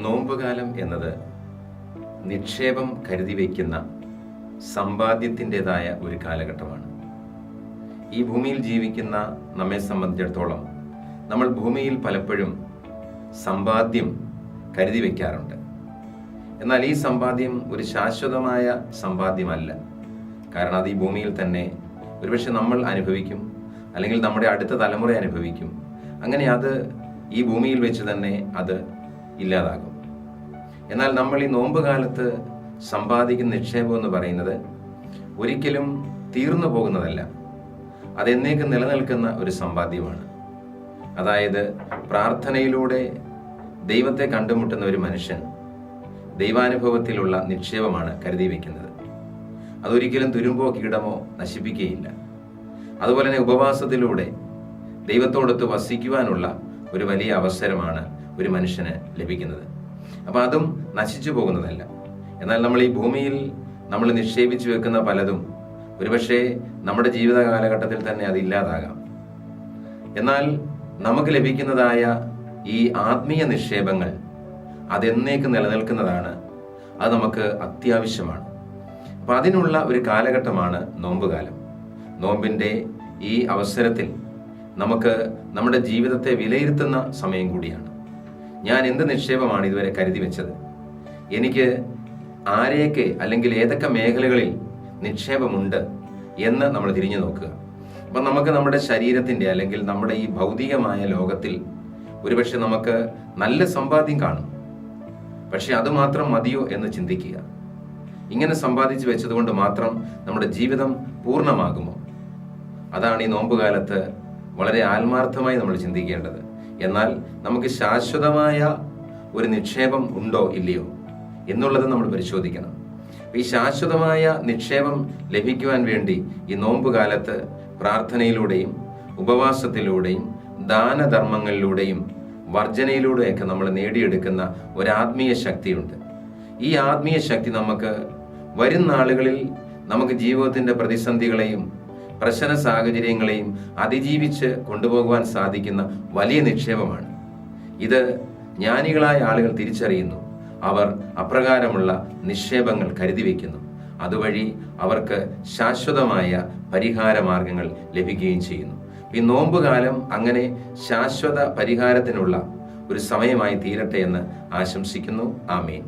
നോമ്പുകാലം എന്നത് നിക്ഷേപം കരുതി വയ്ക്കുന്ന സമ്പാദ്യത്തിൻ്റെതായ ഒരു കാലഘട്ടമാണ്. ഈ ഭൂമിയിൽ ജീവിക്കുന്ന നമ്മെ സംബന്ധിച്ചിടത്തോളം നമ്മൾ ഭൂമിയിൽ പലപ്പോഴും സമ്പാദ്യം കരുതി വയ്ക്കാറുണ്ട്. എന്നാൽ ഈ സമ്പാദ്യം ഒരു ശാശ്വതമായ സമ്പാദ്യമല്ല. കാരണം അത് ഈ ഭൂമിയിൽ തന്നെ ഒരുപക്ഷെ നമ്മൾ അനുഭവിക്കും, അല്ലെങ്കിൽ നമ്മുടെ അടുത്ത തലമുറ അനുഭവിക്കും. അങ്ങനെ അത് ഈ ഭൂമിയിൽ വെച്ച് തന്നെ അത് ഇല്ലാതാകും. എന്നാൽ നമ്മൾ ഈ നോമ്പ് കാലത്ത് സമ്പാദിക്കുന്ന നിക്ഷേപം എന്ന് പറയുന്നത് ഒരിക്കലും തീർന്നു പോകുന്നതല്ല. അതെന്നേക്കും നിലനിൽക്കുന്ന ഒരു സമ്പാദ്യമാണ്. അതായത് പ്രാർത്ഥനയിലൂടെ ദൈവത്തെ കണ്ടുമുട്ടുന്ന ഒരു മനുഷ്യൻ ദൈവാനുഭവത്തിലുള്ള നിക്ഷേപമാണ് കരുതി വയ്ക്കുന്നത്. അതൊരിക്കലും തുരുമ്പോ കീടമോ നശിപ്പിക്കുകയില്ല. അതുപോലെ തന്നെ ഉപവാസത്തിലൂടെ ദൈവത്തോടൊത്ത് വസിക്കുവാനുള്ള ഒരു വലിയ അവസരമാണ് ഒരു മനുഷ്യന് ലഭിക്കുന്നത്. അപ്പം അതും നശിച്ചു പോകുന്നതല്ല. എന്നാൽ നമ്മൾ ഈ ഭൂമിയിൽ നമ്മൾ നിക്ഷേപിച്ചു വെക്കുന്ന പലതും ഒരുപക്ഷെ നമ്മുടെ ജീവിത കാലഘട്ടത്തിൽ തന്നെ അത് ഇല്ലാതാകാം. എന്നാൽ നമുക്ക് ലഭിക്കുന്നതായ ഈ ആത്മീയ നിക്ഷേപങ്ങൾ അതെന്നേക്ക് നിലനിൽക്കുന്നതാണ്. അത് നമുക്ക് അത്യാവശ്യമാണ്. അപ്പം അതിനുള്ള ഒരു കാലഘട്ടമാണ് നോമ്പുകാലം. നോമ്പിൻ്റെ ഈ അവസരത്തിൽ നമുക്ക് നമ്മുടെ ജീവിതത്തെ വിലയിരുത്തുന്ന സമയം കൂടിയാണ്. ഞാൻ എന്ത് നിക്ഷേപമാണ് ഇതുവരെ കരുതി വെച്ചത്? എനിക്ക് ആരെയൊക്കെ അല്ലെങ്കിൽ ഏതൊക്കെ മേഖലകളിൽ നിക്ഷേപമുണ്ട് എന്ന് നമ്മൾ തിരിഞ്ഞു നോക്കുക. അപ്പം നമുക്ക് നമ്മുടെ ശരീരത്തിൻ്റെ അല്ലെങ്കിൽ നമ്മുടെ ഈ ഭൗതികമായ ലോകത്തിൽ ഒരുപക്ഷെ നമുക്ക് നല്ല സമ്പാദ്യം കാണും. പക്ഷെ അതുമാത്രം മതിയോ എന്ന് ചിന്തിക്കുക. ഇങ്ങനെ സമ്പാദിച്ചു വെച്ചതുകൊണ്ട് മാത്രം നമ്മുടെ ജീവിതം പൂർണ്ണമാകുമോ? അതാണ് ഈ നോമ്പുകാലത്ത് വളരെ ആത്മാർത്ഥമായി നമ്മൾ ചിന്തിക്കേണ്ടത്. എന്നാൽ നമുക്ക് ശാശ്വതമായ ഒരു നിക്ഷേപം ഉണ്ടോ ഇല്ലയോ എന്നുള്ളത് നമ്മൾ പരിശോധിക്കണം. ഈ ശാശ്വതമായ നിക്ഷേപം ലഭിക്കുവാൻ വേണ്ടി ഈ നോമ്പുകാലത്ത് പ്രാർത്ഥനയിലൂടെയും ഉപവാസത്തിലൂടെയും ദാനധർമ്മങ്ങളിലൂടെയും വർജനയിലൂടെയൊക്കെ നമ്മൾ നേടിയെടുക്കുന്ന ഒരു ആത്മീയ ശക്തിയുണ്ട്. ഈ ആത്മീയ ശക്തി നമുക്ക് വരും നാളുകളിൽ നമുക്ക് ജീവിതത്തിൻ്റെ പ്രതിസന്ധികളെയും പ്രശ്ന സാഹചര്യങ്ങളെയും അതിജീവിച്ച് കൊണ്ടുപോകുവാൻ സാധിക്കുന്ന വലിയ നിക്ഷേപമാണ്. ഇത് ജ്ഞാനികളായ ആളുകൾ തിരിച്ചറിയുന്നു. അവർ അപ്രകാരമുള്ള നിക്ഷേപങ്ങൾ കരുതി വയ്ക്കുന്നു. അതുവഴി അവർക്ക് ശാശ്വതമായ പരിഹാര മാർഗങ്ങൾ ലഭിക്കുകയും ചെയ്യുന്നു. ഈ നോമ്പുകാലം അങ്ങനെ ശാശ്വത പരിഹാരത്തിനുള്ള ഒരു സമയമായി തീരട്ടെ എന്ന് ആശംസിക്കുന്നു. ആമീൻ.